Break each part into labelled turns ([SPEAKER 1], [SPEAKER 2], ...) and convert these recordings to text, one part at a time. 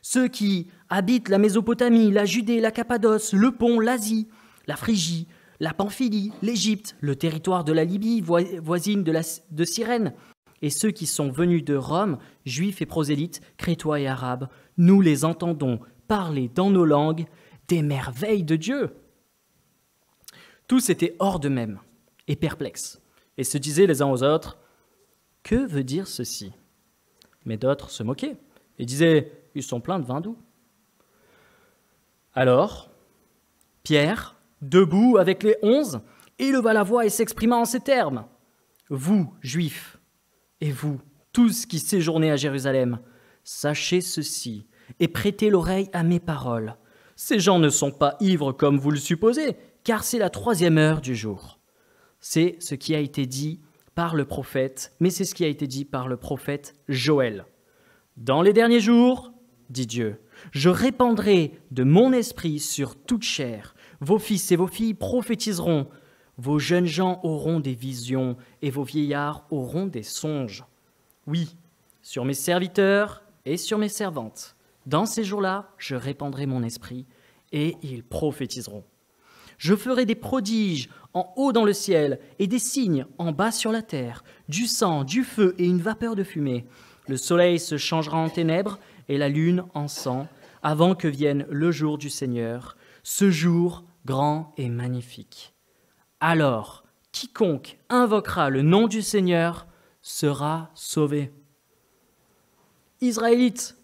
[SPEAKER 1] ceux qui habitent la Mésopotamie, la Judée, la Cappadoce, le Pont, l'Asie, la Phrygie, la Pamphylie, l'Égypte, le territoire de la Libye, voisine de Cyrène, et ceux qui sont venus de Rome, juifs et prosélytes, crétois et arabes, nous les entendons parler dans nos langues des merveilles de Dieu. » Tous étaient hors d'eux-mêmes et perplexes, et se disaient les uns aux autres, « Que veut dire ceci ?» Mais d'autres se moquaient et disaient, « Ils sont pleins de vin doux. » Alors, Pierre, debout avec les 11, éleva la voix et s'exprima en ces termes. « Vous, Juifs, et vous, tous qui séjournez à Jérusalem, sachez ceci et prêtez l'oreille à mes paroles. Ces gens ne sont pas ivres comme vous le supposez, car c'est la 3e heure du jour. » C'est ce qui a été dit par le prophète, mais c'est ce qui a été dit par le prophète Joël. « Dans les derniers jours, dit Dieu, je répandrai de mon esprit sur toute chair. Vos fils et vos filles prophétiseront. Vos jeunes gens auront des visions et vos vieillards auront des songes. Oui, sur mes serviteurs et sur mes servantes. Dans ces jours-là, je répandrai mon esprit et ils prophétiseront. Je ferai des prodiges en haut dans le ciel et des signes en bas sur la terre, du sang, du feu et une vapeur de fumée. Le soleil se changera en ténèbres et la lune en sang, avant que vienne le jour du Seigneur, ce jour grand et magnifique. Alors, quiconque invoquera le nom du Seigneur sera sauvé. » Israélites,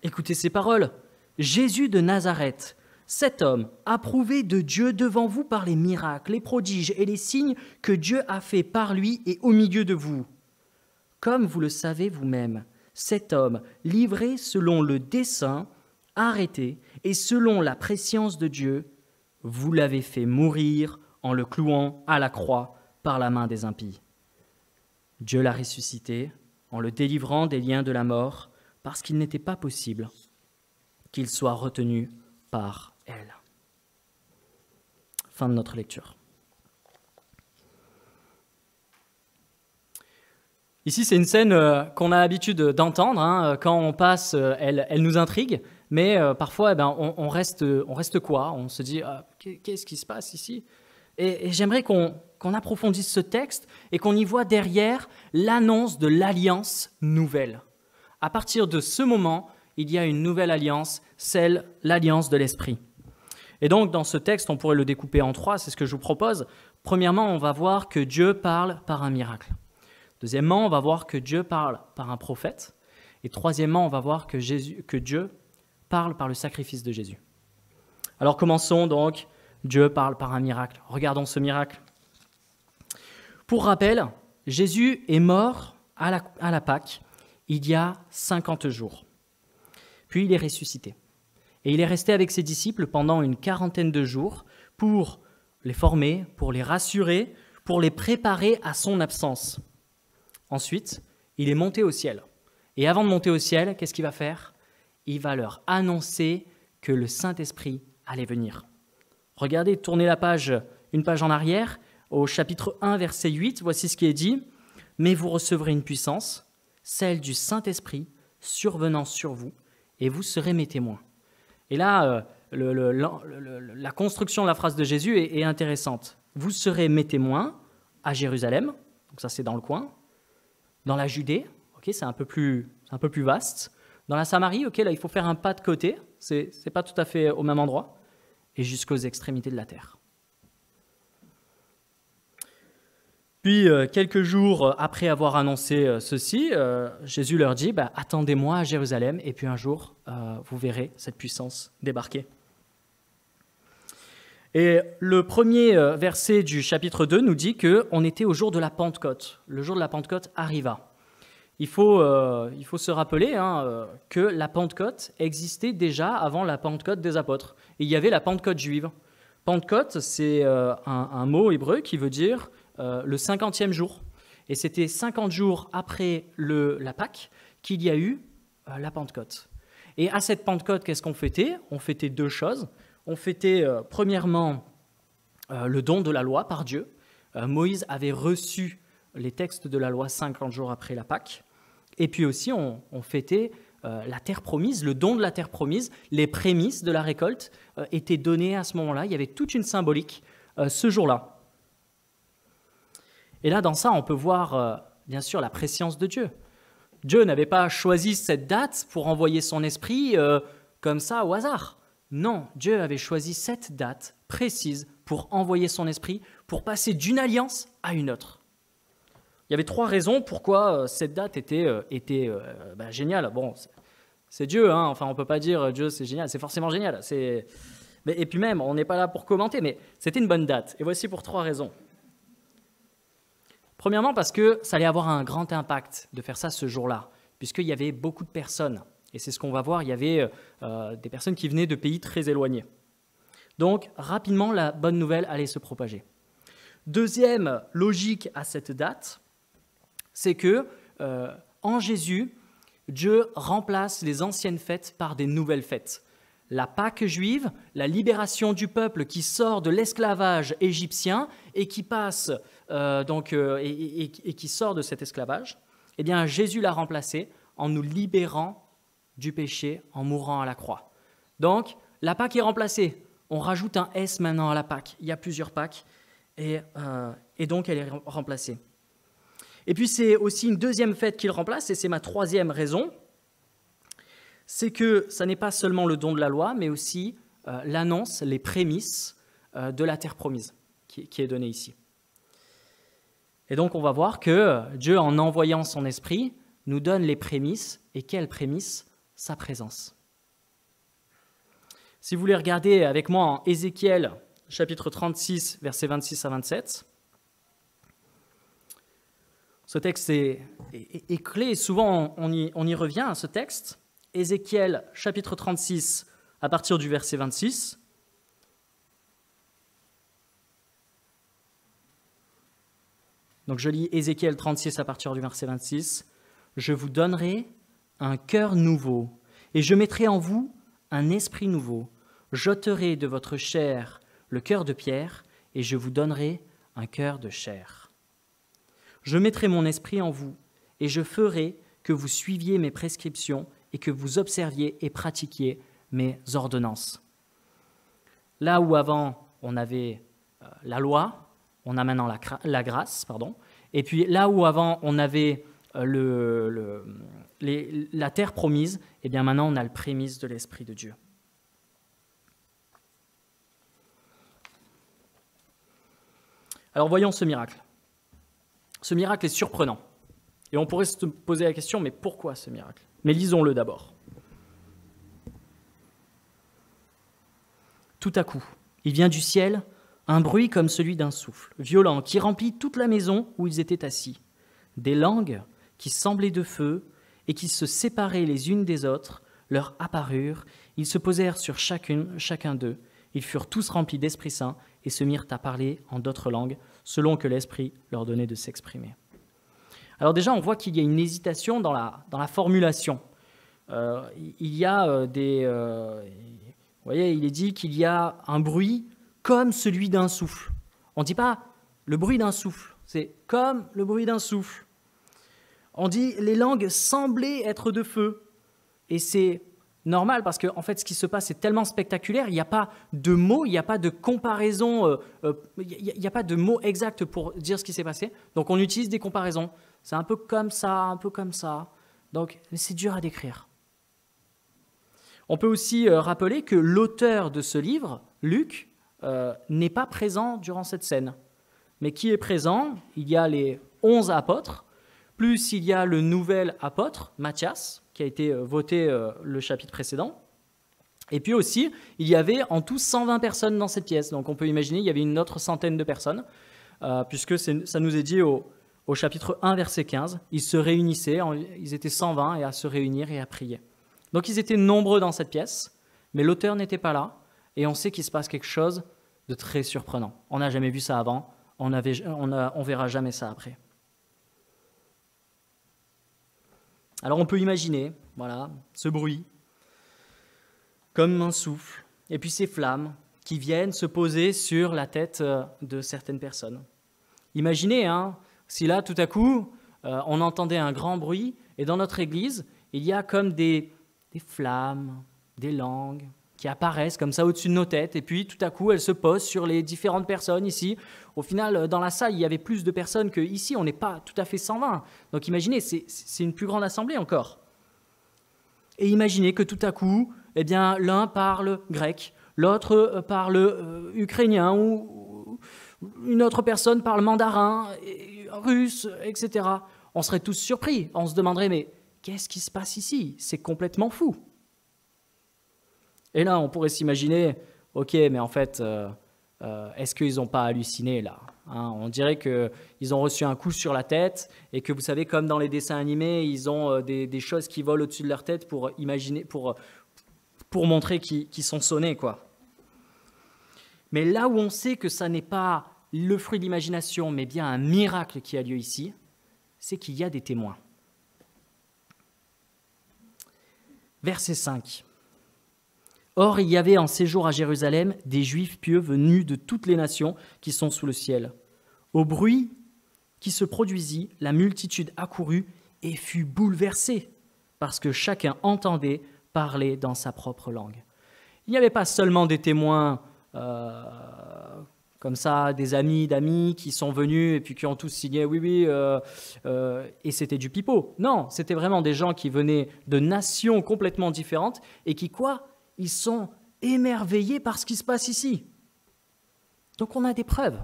[SPEAKER 1] écoutez ces paroles. Jésus de Nazareth, cet homme approuvé de Dieu devant vous par les miracles, les prodiges et les signes que Dieu a fait par lui et au milieu de vous. Comme vous le savez vous-même, cet homme, livré selon le dessein, arrêté et selon la prescience de Dieu, vous l'avez fait mourir en le clouant à la croix par la main des impies. Dieu l'a ressuscité en le délivrant des liens de la mort parce qu'il n'était pas possible qu'il soit retenu par elle. Fin de notre lecture. Ici, c'est une scène qu'on a l'habitude d'entendre. Quand on passe, elle nous intrigue, mais parfois, on reste quoi ? On se dit, qu'est-ce qui se passe ici ? Et j'aimerais qu'on approfondisse ce texte et qu'on y voit derrière l'annonce de l'alliance nouvelle. À partir de ce moment, il y a une nouvelle alliance, l'alliance de l'Esprit. Et donc, dans ce texte, on pourrait le découper en 3, c'est ce que je vous propose. Premièrement, on va voir que Dieu parle par un miracle. Deuxièmement, on va voir que Dieu parle par un prophète. Et troisièmement, on va voir que Dieu parle par le sacrifice de Jésus. Alors commençons donc. Dieu parle par un miracle. Regardons ce miracle. Pour rappel, Jésus est mort à la Pâque il y a 50 jours. Puis il est ressuscité. Et il est resté avec ses disciples pendant une 40aine de jours pour les former, pour les rassurer, pour les préparer à son absence. Ensuite, il est monté au ciel. Et avant de monter au ciel, qu'est-ce qu'il va faire ? Il va leur annoncer que le Saint-Esprit allait venir. Regardez, tournez une page en arrière, au chapitre 1, verset 8, voici ce qui est dit. « Mais vous recevrez une puissance, celle du Saint-Esprit, survenant sur vous, et vous serez mes témoins. » Et là, la construction de la phrase de Jésus est intéressante. « Vous serez mes témoins à Jérusalem », donc ça c'est dans le coin, dans la Judée, okay, c'est un peu plus vaste, dans la Samarie, okay, là il faut faire un pas de côté, c'est pas tout à fait au même endroit, et jusqu'aux extrémités de la terre. Puis, quelques jours après avoir annoncé ceci, Jésus leur dit « Attendez-moi à Jérusalem, et puis un jour, vous verrez cette puissance débarquer. » Et le premier verset du chapitre 2 nous dit qu'on était au jour de la Pentecôte. Le jour de la Pentecôte arriva. Il faut se rappeler que la Pentecôte existait déjà avant la Pentecôte des apôtres. Il y avait la Pentecôte juive. Pentecôte, c'est un mot hébreu qui veut dire le 50e jour. Et c'était 50 jours après la Pâque qu'il y a eu la Pentecôte. Et à cette Pentecôte, qu'est-ce qu'on fêtait ? On fêtait deux choses. On fêtait premièrement le don de la loi par Dieu. Moïse avait reçu les textes de la loi 50 jours après la Pâque. Et puis aussi, on fêtait la terre promise, le don de la terre promise, les prémices de la récolte étaient donnés à ce moment-là. Il y avait toute une symbolique ce jour-là. Et là, dans ça, on peut voir, bien sûr, la préscience de Dieu. Dieu n'avait pas choisi cette date pour envoyer son esprit comme ça au hasard. Non, Dieu avait choisi cette date précise pour envoyer son esprit, pour passer d'une alliance à une autre. Il y avait 3 raisons pourquoi cette date était géniale. Bon, c'est Dieu, hein. Enfin, on ne peut pas dire Dieu c'est génial, c'est forcément génial. Et puis même, on n'est pas là pour commenter, mais c'était une bonne date. Et voici pour 3 raisons. Premièrement, parce que ça allait avoir un grand impact de faire ça ce jour-là, puisqu'il y avait beaucoup de personnes. Et c'est ce qu'on va voir, il y avait des personnes qui venaient de pays très éloignés. Donc, rapidement, la bonne nouvelle allait se propager. Deuxième logique à cette date, c'est que en Jésus, Dieu remplace les anciennes fêtes par des nouvelles fêtes. La Pâque juive, la libération du peuple qui sort de l'esclavage égyptien et qui passe et qui sort de cet esclavage, eh bien Jésus l'a remplacé en nous libérant du péché en mourant à la croix. Donc la Pâque est remplacée. On rajoute un S maintenant à la Pâque. Il y a plusieurs Pâques et donc elle est remplacée. Et puis c'est aussi une deuxième fête qu'il remplace, et c'est ma 3e raison, c'est que ça n'est pas seulement le don de la loi, mais aussi l'annonce, les prémices de la terre promise qui est donnée ici. Et donc on va voir que Dieu, en envoyant son esprit, nous donne les prémices. Et quelles prémices? Sa présence. Si vous voulez regarder avec moi en Ézéchiel, chapitre 36, versets 26 à 27, ce texte est clé, et souvent on y revient à ce texte. Ézéchiel, chapitre 36, à partir du verset 26. Donc je lis Ézéchiel 36 à partir du verset 26. « Je vous donnerai un cœur nouveau, et je mettrai en vous un esprit nouveau. J'ôterai de votre chair le cœur de pierre, et je vous donnerai un cœur de chair. Je mettrai mon esprit en vous, et je ferai que vous suiviez mes prescriptions et que vous observiez et pratiquiez mes ordonnances. » Là où avant on avait la loi, on a maintenant la grâce, et puis là où avant on avait la terre promise, et bien maintenant on a le prémisse de l'Esprit de Dieu. Alors voyons ce miracle. Ce miracle est surprenant. Et on pourrait se poser la question, mais pourquoi ce miracle? Mais lisons-le d'abord. Tout à coup, il vient du ciel un bruit comme celui d'un souffle, violent, qui remplit toute la maison où ils étaient assis. Des langues qui semblaient de feu et qui se séparaient les unes des autres leur apparurent. Ils se posèrent sur chacun d'eux. Ils furent tous remplis d'Esprit Saint et se mirent à parler en d'autres langues, selon que l'Esprit leur donnait de s'exprimer. Alors déjà, on voit qu'il y a une hésitation dans la formulation. Il y a vous voyez, il est dit qu'il y a un bruit comme celui d'un souffle. On ne dit pas le bruit d'un souffle, c'est comme le bruit d'un souffle. On dit les langues semblaient être de feu. Et c'est normal parce que en fait, ce qui se passe est tellement spectaculaire, il n'y a pas de mots, il n'y a pas de comparaison, il n'y a pas de mots exacts pour dire ce qui s'est passé. Donc on utilise des comparaisons. C'est un peu comme ça, un peu comme ça. Donc c'est dur à décrire. On peut aussi rappeler que l'auteur de ce livre, Luc, n'est pas présent durant cette scène. Mais qui est présent? Il y a les 11 apôtres, plus il y a le nouvel apôtre, Matthias, qui a été voté le chapitre précédent. Et puis aussi, il y avait en tout 120 personnes dans cette pièce. Donc on peut imaginer qu'il y avait une autre centaine de personnes, puisque ça nous est dit au chapitre 1, verset 15. Ils se réunissaient, ils étaient 120 et à se réunir et à prier. Donc ils étaient nombreux dans cette pièce, mais l'auteur n'était pas là. Et on sait qu'il se passe quelque chose de très surprenant. On n'a jamais vu ça avant, on verra jamais ça après. Alors on peut imaginer, voilà, ce bruit, comme un souffle, et puis ces flammes qui viennent se poser sur la tête de certaines personnes. Imaginez, si là, tout à coup, on entendait un grand bruit, et dans notre église, il y a comme des des flammes, des langues qui apparaissent comme ça au-dessus de nos têtes, et puis tout à coup elles se posent sur les différentes personnes ici. Au final, dans la salle, il y avait plus de personnes qu'ici, on n'est pas tout à fait 120. Donc imaginez, c'est une plus grande assemblée encore. Et imaginez que tout à coup, eh bien, l'un parle grec, l'autre parle ukrainien, ou une autre personne parle mandarin, russe, etc. On serait tous surpris, on se demanderait, mais qu'est-ce qui se passe ici? C'est complètement fou. Et là, on pourrait s'imaginer, ok, mais en fait, est-ce qu'ils n'ont pas halluciné là, hein? On dirait qu'ils ont reçu un coup sur la tête et que vous savez, comme dans les dessins animés, ils ont des choses qui volent au-dessus de leur tête pour imaginer, pour montrer qu'ils sont sonnés, quoi. Mais là où on sait que ça n'est pas le fruit de l'imagination, mais bien un miracle qui a lieu ici, c'est qu'il y a des témoins. Verset 5. Or, il y avait en séjour à Jérusalem des Juifs pieux venus de toutes les nations qui sont sous le ciel. Au bruit qui se produisit, la multitude accourut et fut bouleversée, parce que chacun entendait parler dans sa propre langue. Il n'y avait pas seulement des témoins comme ça, des amis d'amis qui sont venus et puis qui ont tous signé « oui, et c'était du pipeau. Non, c'était vraiment des gens qui venaient de nations complètement différentes et qui, ils sont émerveillés par ce qui se passe ici. Donc on a des preuves.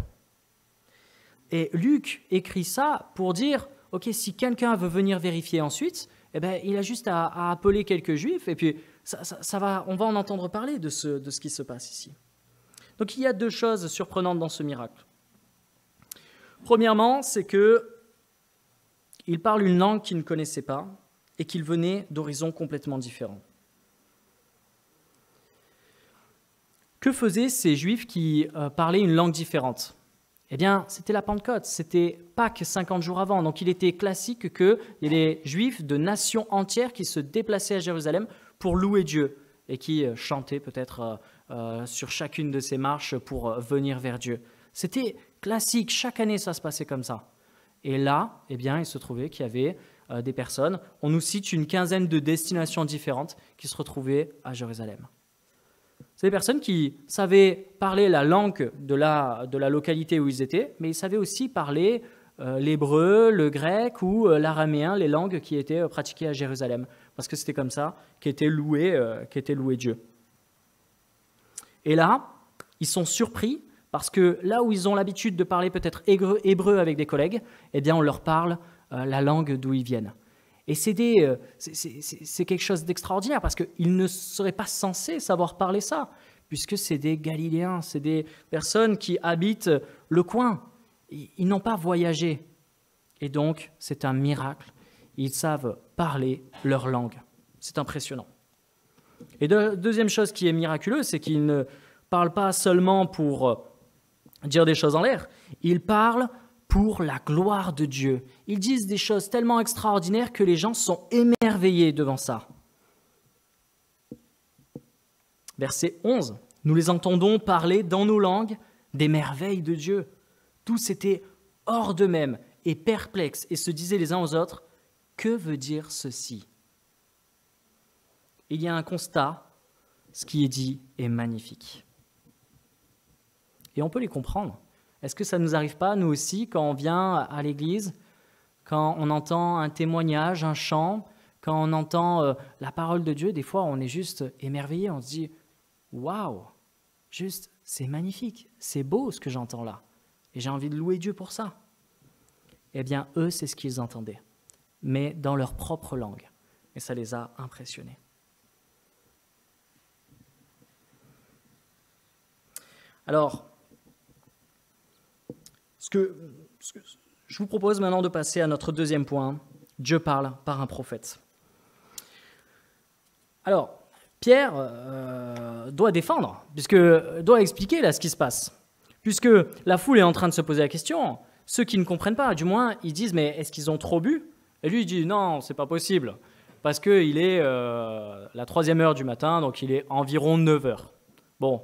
[SPEAKER 1] Et Luc écrit ça pour dire, ok, si quelqu'un veut venir vérifier ensuite, eh ben, il a juste à appeler quelques juifs et puis on va en entendre parler de ce qui se passe ici. Donc il y a deux choses surprenantes dans ce miracle. Premièrement, c'est qu'il parle une langue qu'il ne connaissait pas et qu'il venait d'horizons complètement différents. Que faisaient ces Juifs qui parlaient une langue différente? Eh bien, c'était la Pentecôte, c'était Pâques 50 jours avant. Donc il était classique qu'il y ait des Juifs de nations entières qui se déplaçaient à Jérusalem pour louer Dieu et qui chantaient peut-être sur chacune de ces marches pour venir vers Dieu. C'était classique, chaque année ça se passait comme ça. Et là, eh bien, il se trouvait qu'il y avait des personnes, on nous cite une quinzaine de destinations différentes qui se retrouvaient à Jérusalem. C'est des personnes qui savaient parler la langue de la localité où ils étaient, mais ils savaient aussi parler l'hébreu, le grec ou l'araméen, les langues qui étaient pratiquées à Jérusalem, parce que c'était comme ça qu'était loué Dieu. Et là, ils sont surpris parce que là où ils ont l'habitude de parler peut-être hébreu avec des collègues, eh bien on leur parle la langue d'où ils viennent. Et c'est quelque chose d'extraordinaire parce qu'ils ne seraient pas censés savoir parler ça, puisque c'est des Galiléens, c'est des personnes qui habitent le coin. Ils n'ont pas voyagé. Et donc, c'est un miracle. Ils savent parler leur langue. C'est impressionnant. Et deuxième chose qui est miraculeuse, c'est qu'ils ne parlent pas seulement pour dire des choses en l'air, ils parlent pour la gloire de Dieu. Ils disent des choses tellement extraordinaires que les gens sont émerveillés devant ça. Verset 11. Nous les entendons parler dans nos langues des merveilles de Dieu. Tous étaient hors d'eux-mêmes et perplexes et se disaient les uns aux autres, « Que veut dire ceci ?» Il y a un constat, ce qui est dit est magnifique. Et on peut les comprendre. Est-ce que ça ne nous arrive pas, nous aussi, quand on vient à l'église, quand on entend un témoignage, un chant, quand on entend la parole de Dieu, des fois on est juste émerveillé, on se dit « Waouh, juste, c'est magnifique, c'est beau ce que j'entends là, et j'ai envie de louer Dieu pour ça. » Eh bien, eux, c'est ce qu'ils entendaient, mais dans leur propre langue, et ça les a impressionnés. Alors, je vous propose maintenant de passer à notre deuxième point. Dieu parle par un prophète. Alors, Pierre doit défendre, doit expliquer là ce qui se passe. Puisque la foule est en train de se poser la question, ceux qui ne comprennent pas, du moins, ils disent « mais est-ce qu'ils ont trop bu ?» Et lui, il dit « non, c'est pas possible, parce qu'il est la 3e heure du matin, donc il est environ 9 heures. » Bon.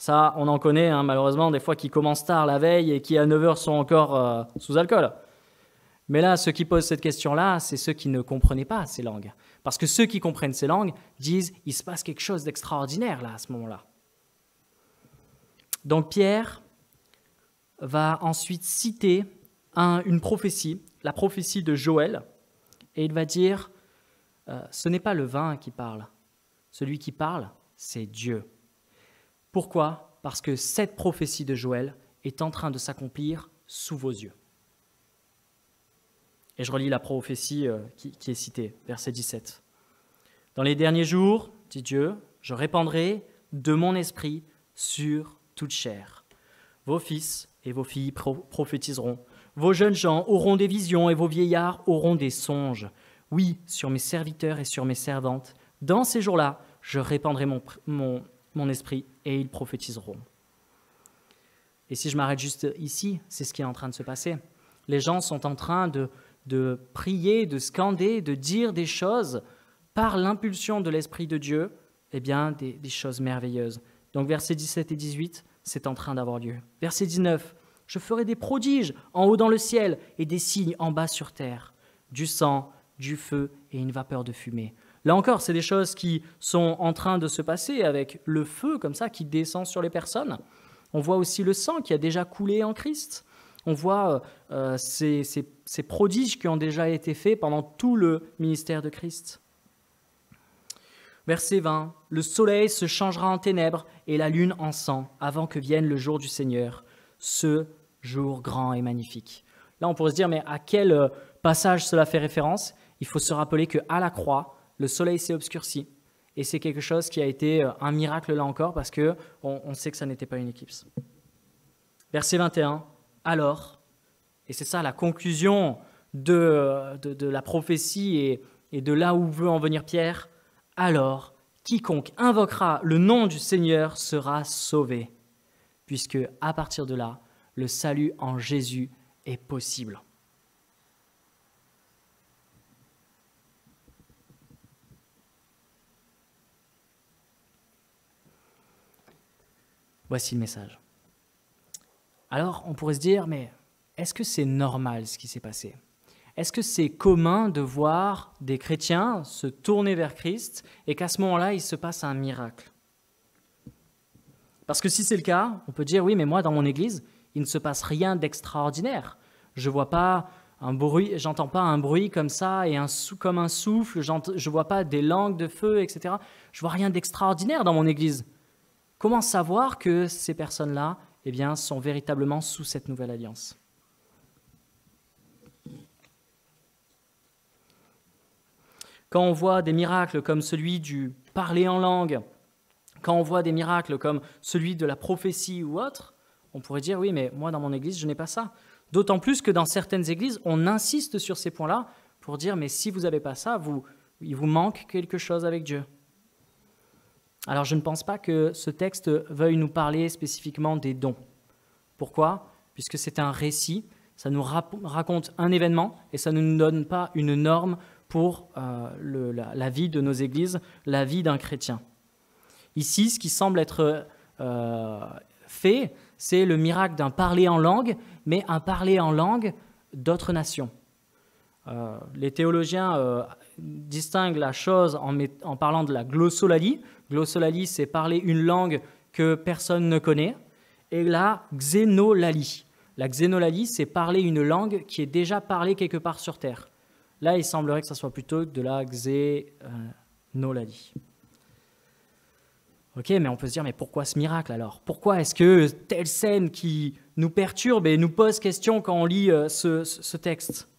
[SPEAKER 1] Ça, on en connaît, hein, malheureusement, des fois qui commencent tard la veille et qui à 9 heures sont encore sous alcool. Mais là, ceux qui posent cette question-là, c'est ceux qui ne comprenaient pas ces langues. Parce que ceux qui comprennent ces langues disent « il se passe quelque chose d'extraordinaire là, à ce moment-là ». Donc Pierre va ensuite citer une prophétie, la prophétie de Joël, et il va dire ce n'est pas le vin qui parle, celui qui parle, c'est Dieu. Pourquoi ? Parce que cette prophétie de Joël est en train de s'accomplir sous vos yeux. Et je relis la prophétie qui est citée, verset 17. « Dans les derniers jours, dit Dieu, je répandrai de mon esprit sur toute chair. Vos fils et vos filles prophétiseront. Vos jeunes gens auront des visions et vos vieillards auront des songes. Oui, sur mes serviteurs et sur mes servantes, dans ces jours-là, je répandrai mon esprit et ils prophétiseront. » Et si je m'arrête juste ici, c'est ce qui est en train de se passer. Les gens sont en train de prier, de scander, de dire des choses par l'impulsion de l'Esprit de Dieu, eh bien, des choses merveilleuses. Donc, versets 17 et 18, c'est en train d'avoir lieu. Verset 19, « Je ferai des prodiges en haut dans le ciel et des signes en bas sur terre, du sang, du feu et une vapeur de fumée. » Là encore, c'est des choses qui sont en train de se passer avec le feu comme ça qui descend sur les personnes. On voit aussi le sang qui a déjà coulé en Christ. On voit ces prodiges qui ont déjà été faits pendant tout le ministère de Christ. Verset 20, « Le soleil se changera en ténèbres et la lune en sang avant que vienne le jour du Seigneur, ce jour grand et magnifique. » Là, on pourrait se dire, mais à quel passage cela fait référence ? Il faut se rappeler qu'à la croix, le soleil s'est obscurci. Et c'est quelque chose qui a été un miracle là encore parce qu'on sait que ça n'était pas une éclipse. Verset 21, « Alors, et c'est ça la conclusion de la prophétie et de là où veut en venir Pierre, « Alors, quiconque invoquera le nom du Seigneur sera sauvé, puisque à partir de là, le salut en Jésus est possible. » Voici le message. Alors, on pourrait se dire, mais est-ce que c'est normal ce qui s'est passé ? Est-ce que c'est commun de voir des chrétiens se tourner vers Christ et qu'à ce moment-là, il se passe un miracle ? Parce que si c'est le cas, on peut dire, oui, mais moi, dans mon église, il ne se passe rien d'extraordinaire. Je vois pas un bruit, j'entends pas un bruit comme ça et comme un souffle, je vois pas des langues de feu, etc. Je vois rien d'extraordinaire dans mon église. Comment savoir que ces personnes-là, eh bien, sont véritablement sous cette nouvelle alliance ? Quand on voit des miracles comme celui du parler en langue, quand on voit des miracles comme celui de la prophétie ou autre, on pourrait dire, oui, mais moi, dans mon église, je n'ai pas ça. D'autant plus que dans certaines églises, on insiste sur ces points-là pour dire, mais si vous n'avez pas ça, il vous manque quelque chose avec Dieu. Alors, je ne pense pas que ce texte veuille nous parler spécifiquement des dons. Pourquoi ? Puisque c'est un récit, ça nous raconte un événement et ça ne nous donne pas une norme pour la vie de nos églises, la vie d'un chrétien. Ici, ce qui semble être fait, c'est le miracle d'un parler en langue, mais un parler en langue d'autres nations. Les théologiens distinguent la chose en parlant de la glossolalie. Glossolalie, c'est parler une langue que personne ne connaît. Et la xénolalie. La xénolalie, c'est parler une langue qui est déjà parlée quelque part sur Terre. Là, il semblerait que ça soit plutôt de la xénolalie. Ok, mais on peut se dire, mais pourquoi ce miracle alors ? Pourquoi est-ce que telle scène qui nous perturbe et nous pose question quand on lit ce texte ?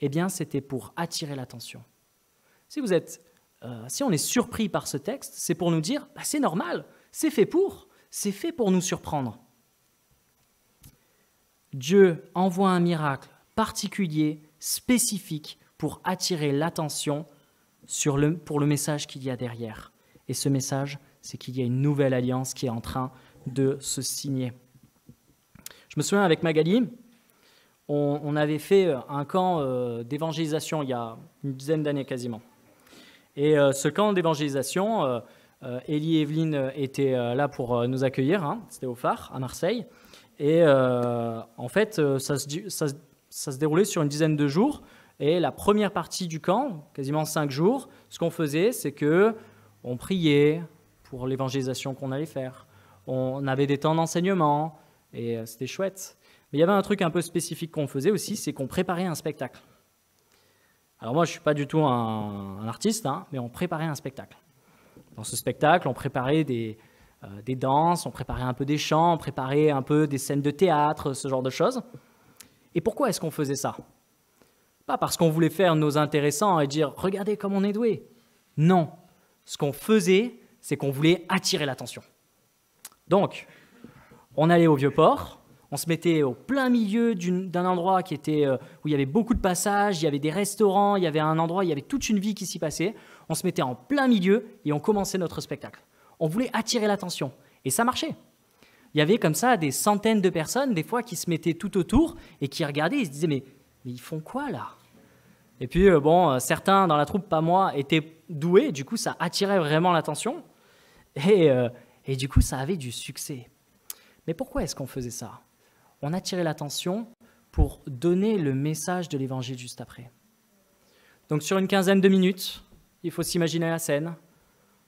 [SPEAKER 1] Eh bien, c'était pour attirer l'attention. Si on est surpris par ce texte, c'est pour nous dire, bah, c'est normal, c'est fait pour nous surprendre. Dieu envoie un miracle particulier, spécifique, pour attirer l'attention pour le message qu'il y a derrière. Et ce message, c'est qu'il y a une nouvelle alliance qui est en train de se signer. Je me souviens avec Magali, on avait fait un camp d'évangélisation il y a une dizaine d'années quasiment. Et ce camp d'évangélisation, Élie et Evelyne étaient là pour nous accueillir, hein, c'était au Phare, à Marseille. Et en fait, Ça se déroulait sur une dizaine de jours. Et la première partie du camp, quasiment 5 jours, ce qu'on faisait, c'est qu'on priait pour l'évangélisation qu'on allait faire. On avait des temps d'enseignement et c'était chouette. Mais il y avait un truc un peu spécifique qu'on faisait aussi, c'est qu'on préparait un spectacle. Alors moi, je ne suis pas du tout un artiste, mais on préparait un spectacle. Dans ce spectacle, on préparait des danses, on préparait un peu des chants, on préparait un peu des scènes de théâtre, ce genre de choses. Et pourquoi est-ce qu'on faisait ça ? Pas parce qu'on voulait faire nos intéressants et dire « Regardez comme on est doué ». Non, ce qu'on faisait, c'est qu'on voulait attirer l'attention. Donc, on allait au Vieux-Port, on se mettait au plein milieu d'un endroit où il y avait beaucoup de passages, il y avait des restaurants, il y avait un endroit, il y avait toute une vie qui s'y passait. On se mettait en plein milieu et on commençait notre spectacle. On voulait attirer l'attention. Et ça marchait. Il y avait comme ça des centaines de personnes, des fois, qui se mettaient tout autour et qui regardaient et se disaient « Mais ils font quoi là ?» Et puis, certains dans la troupe, pas moi, étaient doués. Du coup, ça attirait vraiment l'attention. Et du coup, ça avait du succès. Mais pourquoi est-ce qu'on faisait ça ? On attirait l'attention pour donner le message de l'évangile juste après. Donc, sur une quinzaine de minutes, il faut s'imaginer la scène.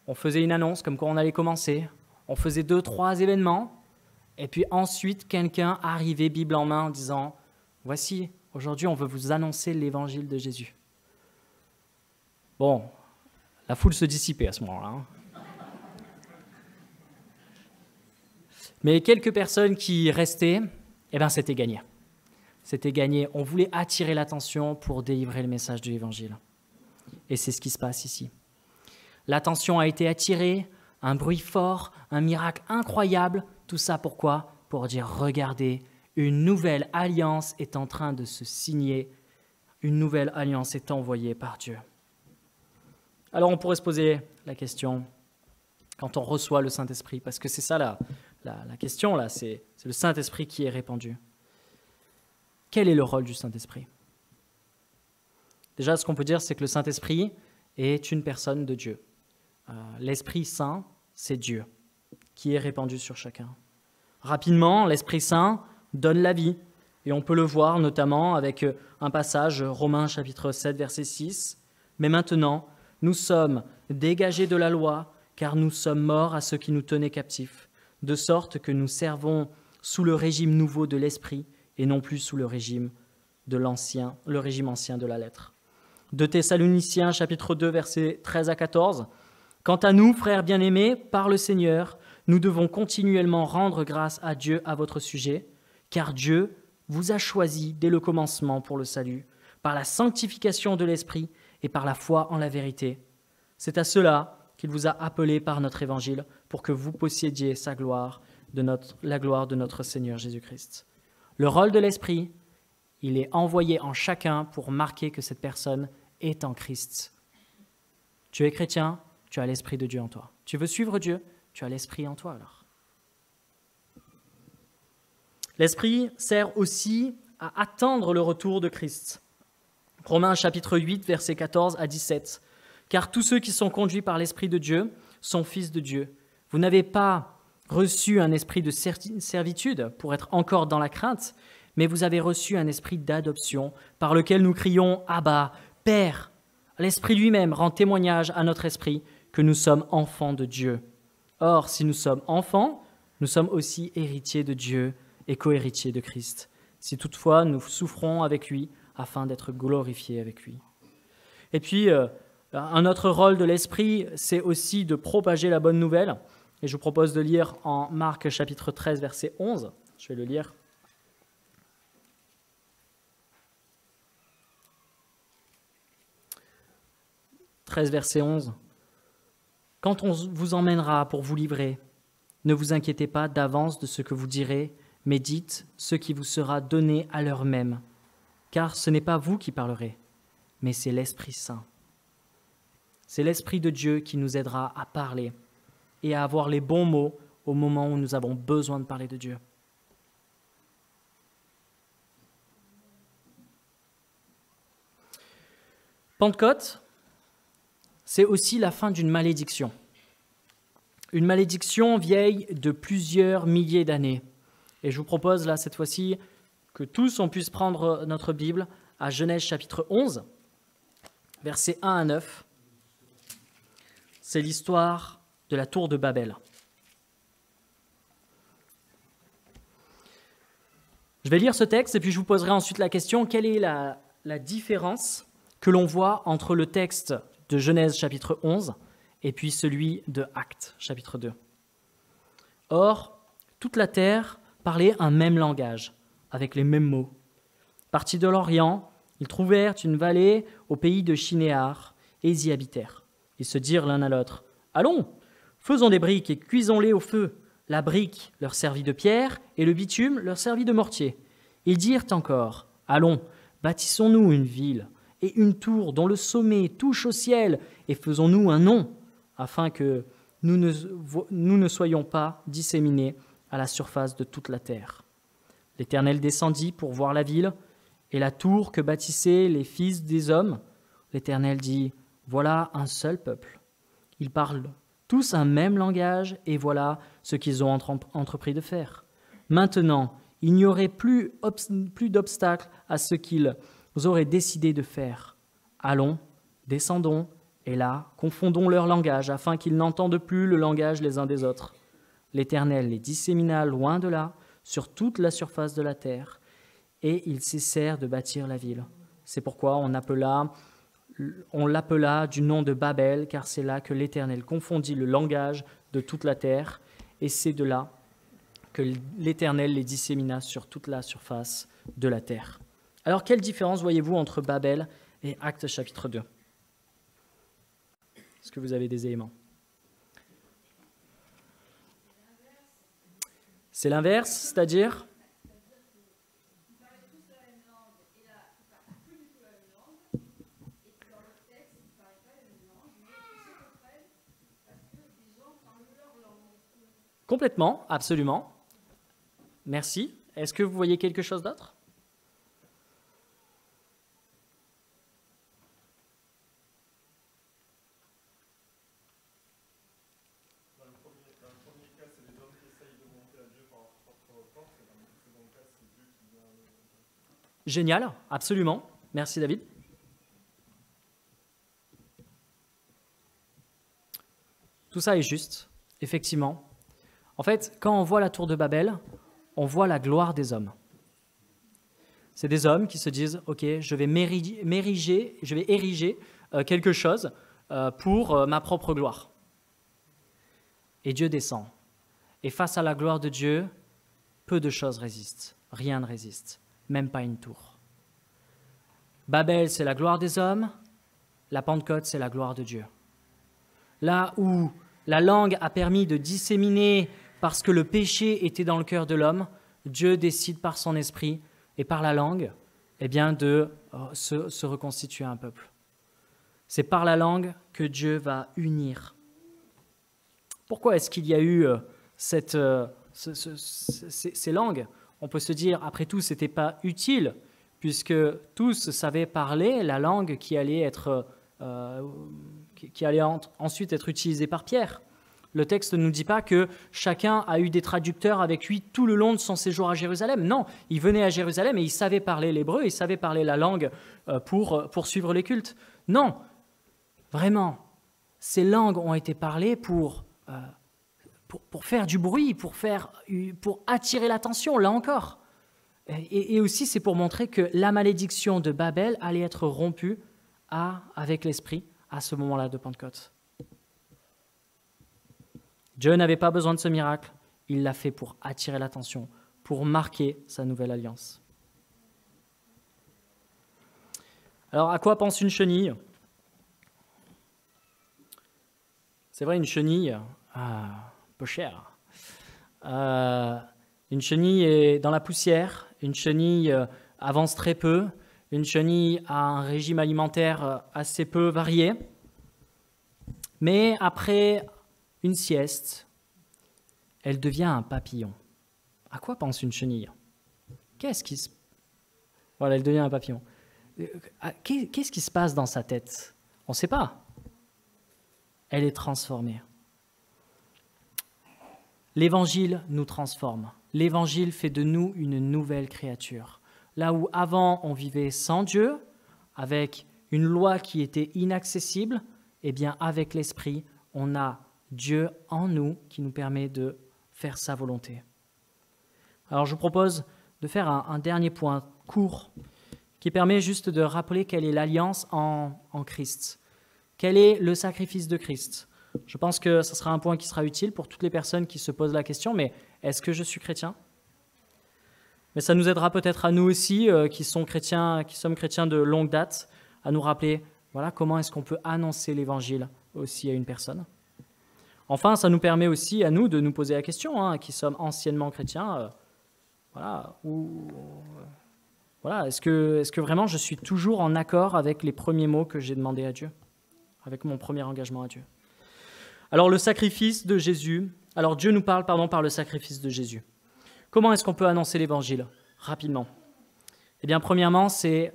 [SPEAKER 1] On faisait une annonce comme quoi on allait commencer. On faisait 2-3 événements. Et puis ensuite, quelqu'un arrivait, Bible en main, en disant « Voici, aujourd'hui, on veut vous annoncer l'évangile de Jésus. » Bon, la foule se dissipait à ce moment-là. Mais quelques personnes qui restaient, c'était gagné. C'était gagné. On voulait attirer l'attention pour délivrer le message de l'évangile. Et c'est ce qui se passe ici. L'attention a été attirée, un bruit fort, un miracle incroyable. Tout ça pourquoi ? Pour dire, regardez, une nouvelle alliance est en train de se signer. Une nouvelle alliance est envoyée par Dieu. Alors on pourrait se poser la question, quand on reçoit le Saint-Esprit, parce que c'est ça la question, là, c'est le Saint-Esprit qui est répandu. Quel est le rôle du Saint-Esprit ? Déjà, ce qu'on peut dire, c'est que le Saint-Esprit est une personne de Dieu. L'Esprit Saint, c'est Dieu qui est répandu sur chacun. Rapidement, l'Esprit Saint donne la vie, et on peut le voir notamment avec un passage, Romains chapitre 7, verset 6. « Mais maintenant, nous sommes dégagés de la loi, car nous sommes morts à ceux qui nous tenaient captifs, de sorte que nous servons sous le régime nouveau de l'Esprit, et non plus sous le régime ancien de la lettre. » 2 Thessaloniciens chapitre 2, versets 13 à 14. « Quant à nous, frères bien-aimés, par le Seigneur, nous devons continuellement rendre grâce à Dieu à votre sujet, car Dieu vous a choisi dès le commencement pour le salut, par la sanctification de l'Esprit et par la foi en la vérité. C'est à cela qu'il vous a appelé par notre évangile, pour que vous possédiez la gloire de notre Seigneur Jésus-Christ. » Le rôle de l'Esprit, il est envoyé en chacun pour marquer que cette personne est en Christ. Tu es chrétien, tu as l'Esprit de Dieu en toi. Tu veux suivre Dieu, tu as l'Esprit en toi alors. L'Esprit sert aussi à attendre le retour de Christ. Romains chapitre 8, versets 14 à 17. « Car tous ceux qui sont conduits par l'Esprit de Dieu sont fils de Dieu. Vous n'avez pas reçu un esprit de servitude pour être encore dans la crainte, mais vous avez reçu un esprit d'adoption par lequel nous crions « Abba, Père ». L'Esprit lui-même rend témoignage à notre esprit que nous sommes enfants de Dieu. Or, si nous sommes enfants, nous sommes aussi héritiers de Dieu et co-héritiers de Christ, si toutefois nous souffrons avec lui afin d'être glorifiés avec lui. Et puis, un autre rôle de l'Esprit, c'est aussi de propager la bonne nouvelle. Et je vous propose de lire en Marc chapitre 13, verset 11. Je vais le lire. « 13, verset 11. « Quand on vous emmènera pour vous livrer, ne vous inquiétez pas d'avance de ce que vous direz, mais dites ce qui vous sera donné à l'heure même, car ce n'est pas vous qui parlerez, mais c'est l'Esprit Saint. C'est l'Esprit de Dieu qui nous aidera à parler et à avoir les bons mots au moment où nous avons besoin de parler de Dieu. Pentecôte, c'est aussi la fin d'une malédiction. Une malédiction vieille de plusieurs milliers d'années. Et je vous propose là, cette fois-ci, que tous on puisse prendre notre Bible à Genèse chapitre 11, versets 1 à 9. C'est l'histoire de la tour de Babel. Je vais lire ce texte et puis je vous poserai ensuite la question, quelle est la différence que l'on voit entre le texte de Genèse chapitre 11 et puis celui de Actes chapitre 2. Or, toute la terre parlait un même langage, avec les mêmes mots. Partis de l'Orient, ils trouvèrent une vallée au pays de Shinéar et ils y habitèrent. Ils se dirent l'un à l'autre, « Allons, faisons des briques et cuisons-les au feu. » La brique leur servit de pierre et le bitume leur servit de mortier. Ils dirent encore, « Allons, bâtissons-nous une ville et une tour dont le sommet touche au ciel et faisons-nous un nom, afin que nous ne soyons pas disséminés à la surface de toute la terre. » L'Éternel descendit pour voir la ville et la tour que bâtissaient les fils des hommes. L'Éternel dit, « Voilà un seul peuple. Ils parlent tous un même langage, et voilà ce qu'ils ont entrepris de faire. Maintenant, il n'y aurait plus d'obstacle à ce qu'ils auraient décidé de faire. Allons, descendons, et là, confondons leur langage, afin qu'ils n'entendent plus le langage les uns des autres. L'Éternel les dissémina loin de là, sur toute la surface de la terre, et ils cessèrent de bâtir la ville. C'est pourquoi on l'appela du nom de Babel, car c'est là que l'Éternel confondit le langage de toute la terre, et c'est de là que l'Éternel les dissémina sur toute la surface de la terre. Alors, quelle différence voyez-vous entre Babel et Actes chapitre 2 ? Est-ce que vous avez des éléments ? C'est l'inverse, c'est-à-dire ? Complètement, absolument. Merci. Est-ce que vous voyez quelque chose d'autre ?
[SPEAKER 2] Dans le premier cas, c'est les hommes qui essayent de monter à Dieu par leur propre force, et dans le second cas, c'est Dieu qui vient.
[SPEAKER 1] Génial, absolument. Merci David. Tout ça est juste, effectivement. En fait, quand on voit la tour de Babel, on voit la gloire des hommes. C'est des hommes qui se disent « Ok, je vais ériger quelque chose pour ma propre gloire. » Et Dieu descend. Et face à la gloire de Dieu, peu de choses résistent. Rien ne résiste, même pas une tour. Babel, c'est la gloire des hommes. La Pentecôte, c'est la gloire de Dieu. Là où la langue a permis de disséminer parce que le péché était dans le cœur de l'homme, Dieu décide par son esprit et par la langue de se reconstituer un peuple. C'est par la langue que Dieu va unir. Pourquoi est-ce qu'il y a eu ces langues ? On peut se dire, après tout, ce n'était pas utile, puisque tous savaient parler la langue qui allait ensuite être utilisée par Pierre. Le texte ne nous dit pas que chacun a eu des traducteurs avec lui tout le long de son séjour à Jérusalem. Non, il venait à Jérusalem et il savait parler l'hébreu, il savait parler la langue pour suivre les cultes. Non, vraiment, ces langues ont été parlées pour faire du bruit, pour attirer l'attention, là encore. Et aussi, c'est pour montrer que la malédiction de Babel allait être rompue avec l'Esprit à ce moment-là de Pentecôte. Dieu n'avait pas besoin de ce miracle, il l'a fait pour attirer l'attention, pour marquer sa nouvelle alliance. Alors, à quoi pense une chenille ? C'est vrai, une chenille, peu cher. Une chenille est dans la poussière, une chenille avance très peu, une chenille a un régime alimentaire assez peu varié, mais après une sieste, elle devient un papillon. À quoi pense une chenille ? Voilà, elle devient un papillon. Qu'est-ce qui se passe dans sa tête ? On ne sait pas. Elle est transformée. L'Évangile nous transforme. L'Évangile fait de nous une nouvelle créature. Là où avant on vivait sans Dieu, avec une loi qui était inaccessible, eh bien avec l'Esprit, on a Dieu en nous qui nous permet de faire sa volonté. Alors je vous propose de faire un dernier point court qui permet juste de rappeler quelle est l'alliance en Christ. Quel est le sacrifice de Christ? Je pense que ce sera un point qui sera utile pour toutes les personnes qui se posent la question, mais est-ce que je suis chrétien? Mais ça nous aidera peut-être à nous aussi, qui sommes chrétiens de longue date, à nous rappeler, voilà, comment est-ce qu'on peut annoncer l'évangile aussi à une personne. Enfin, ça nous permet aussi à nous de nous poser la question, qui sommes anciennement chrétiens, est-ce que vraiment je suis toujours en accord avec les premiers mots que j'ai demandés à Dieu, avec mon premier engagement à Dieu? Alors le sacrifice de Jésus, alors Dieu nous parle par le sacrifice de Jésus. Comment est-ce qu'on peut annoncer l'évangile rapidement? Eh bien, premièrement, c'est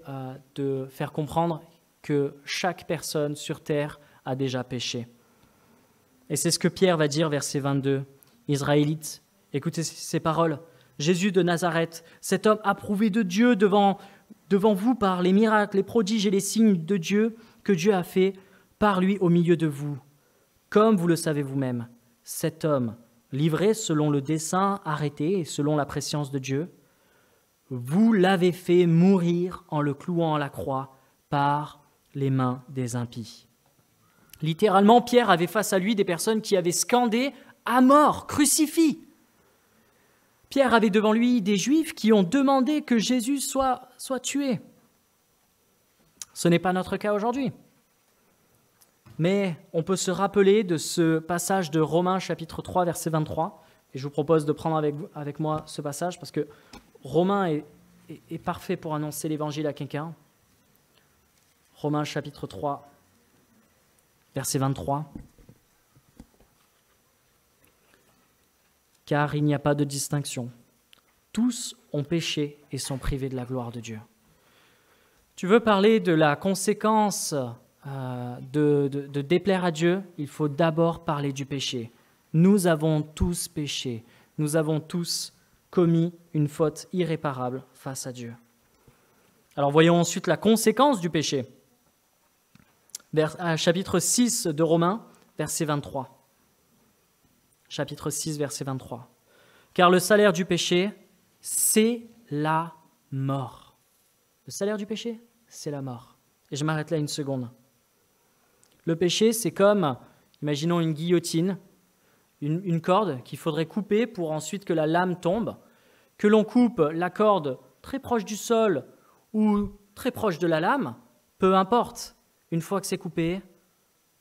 [SPEAKER 1] de faire comprendre que chaque personne sur terre a déjà péché. Et c'est ce que Pierre va dire, verset 22. Israélites, écoutez ces paroles. Jésus de Nazareth, cet homme approuvé de Dieu devant vous par les miracles, les prodiges et les signes de Dieu que Dieu a fait par lui au milieu de vous. Comme vous le savez vous-même, cet homme, livré selon le dessein arrêté et selon la prescience de Dieu, vous l'avez fait mourir en le clouant à la croix par les mains des impies. Littéralement, Pierre avait face à lui des personnes qui avaient scandé « à mort, crucifie !» Pierre avait devant lui des Juifs qui ont demandé que Jésus soit tué. Ce n'est pas notre cas aujourd'hui. Mais on peut se rappeler de ce passage de Romains chapitre 3, verset 23. Et je vous propose de prendre avec moi ce passage parce que Romains est parfait pour annoncer l'évangile à quelqu'un. Romains chapitre 3, verset 23. Car il n'y a pas de distinction. Tous ont péché et sont privés de la gloire de Dieu. Tu veux parler de la conséquence de déplaire à Dieu? Il faut d'abord parler du péché. Nous avons tous péché. Nous avons tous commis une faute irréparable face à Dieu. Alors voyons ensuite la conséquence du péché. Chapitre 6 de Romains, verset 23. Chapitre 6, verset 23. Car le salaire du péché, c'est la mort. Le salaire du péché, c'est la mort. Et je m'arrête là une seconde. Le péché, c'est comme, imaginons une guillotine, une corde qu'il faudrait couper pour ensuite que la lame tombe, que l'on coupe la corde très proche du sol ou très proche de la lame, peu importe. Une fois que c'est coupé,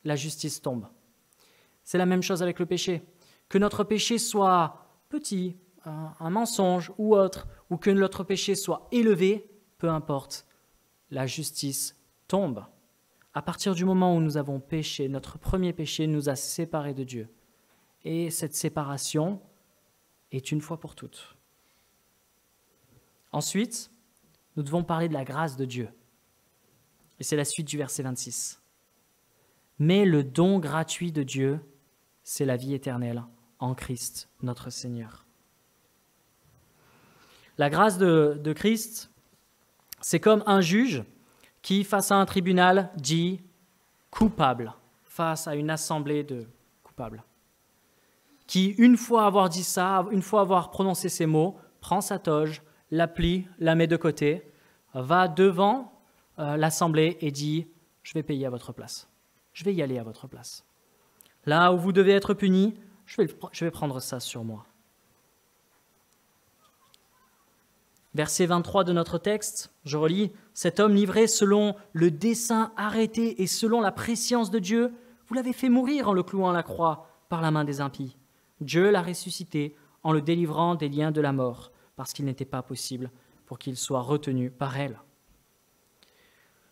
[SPEAKER 1] la justice tombe. C'est la même chose avec le péché. Que notre péché soit petit, un mensonge ou autre, ou que notre péché soit élevé, peu importe, la justice tombe. À partir du moment où nous avons péché, notre premier péché nous a séparés de Dieu. Et cette séparation est une fois pour toutes. Ensuite, nous devons parler de la grâce de Dieu. Et c'est la suite du verset 26. Mais le don gratuit de Dieu, c'est la vie éternelle en Christ, notre Seigneur. La grâce de Christ, c'est comme un juge qui, face à un tribunal, dit « coupable » face à une assemblée de coupables. Qui, une fois avoir dit ça, une fois avoir prononcé ces mots, prend sa toge, la plie, la met de côté, va devant l'assemblée et dit « je vais payer à votre place. Je vais y aller à votre place. Là où vous devez être punis, je vais prendre ça sur moi. » Verset 23 de notre texte, je relis, « Cet homme livré selon le dessein arrêté et selon la prescience de Dieu, vous l'avez fait mourir en le clouant à la croix par la main des impies. Dieu l'a ressuscité en le délivrant des liens de la mort, parce qu'il n'était pas possible pour qu'il soit retenu par elle. »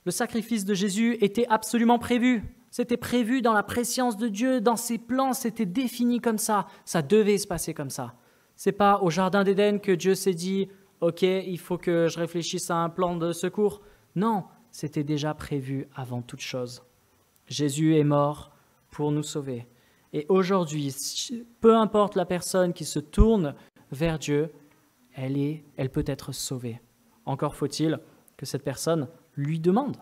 [SPEAKER 1] Le sacrifice de Jésus était absolument prévu. C'était prévu dans la prescience de Dieu, dans ses plans, c'était défini comme ça. Ça devait se passer comme ça. C'est pas au jardin d'Éden que Dieu s'est dit « Ok, il faut que je réfléchisse à un plan de secours. » Non, c'était déjà prévu avant toute chose. Jésus est mort pour nous sauver. Et aujourd'hui, peu importe la personne qui se tourne vers Dieu, elle peut être sauvée Encore faut-il que cette personne lui demande.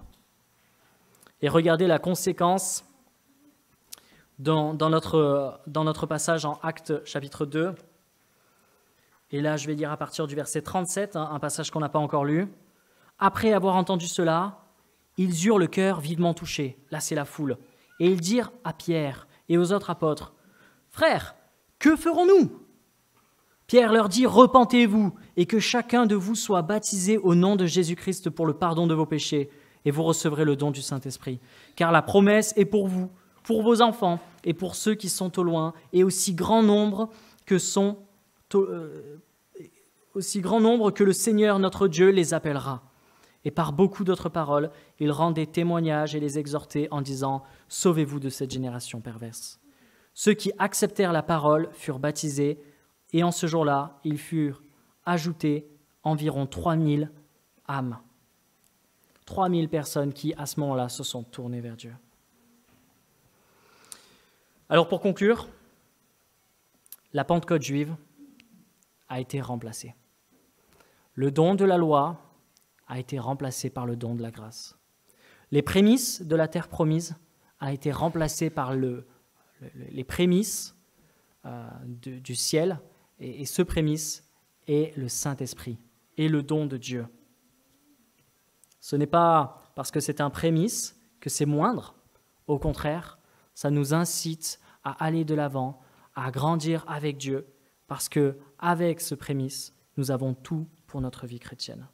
[SPEAKER 1] Et regardez la conséquence dans notre passage en Actes chapitre 2. Et là, je vais lire à partir du verset 37, un passage qu'on n'a pas encore lu. « Après avoir entendu cela, ils eurent le cœur vivement touché. » Là, c'est la foule. « Et ils dirent à Pierre et aux autres apôtres, « Frères, que ferons-nous » Pierre leur dit, « Repentez-vous et que chacun de vous soit baptisé au nom de Jésus-Christ pour le pardon de vos péchés, et vous recevrez le don du Saint-Esprit. Car la promesse est pour vous, pour vos enfants et pour ceux qui sont au loin, et aussi grand nombre que le Seigneur notre Dieu les appellera. » Et par beaucoup d'autres paroles, il rendait témoignage et les exhortait en disant « Sauvez-vous de cette génération perverse. » Ceux qui acceptèrent la parole furent baptisés, et en ce jour-là, ils furent ajoutés environ 3000 âmes. 3000 personnes qui, à ce moment-là, se sont tournées vers Dieu. Alors pour conclure, la Pentecôte juive a été remplacée. Le don de la loi a été remplacé par le don de la grâce. Les prémices de la terre promise a été remplacé par les prémices du ciel, et ce prémisse est le Saint-Esprit et le don de Dieu. Ce n'est pas parce que c'est un prémisse que c'est moindre. Au contraire, ça nous incite à aller de l'avant, à grandir avec Dieu, parce que avec ce prémisse, nous avons tout pour notre vie chrétienne.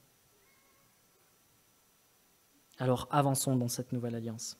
[SPEAKER 1] Alors avançons dans cette nouvelle alliance.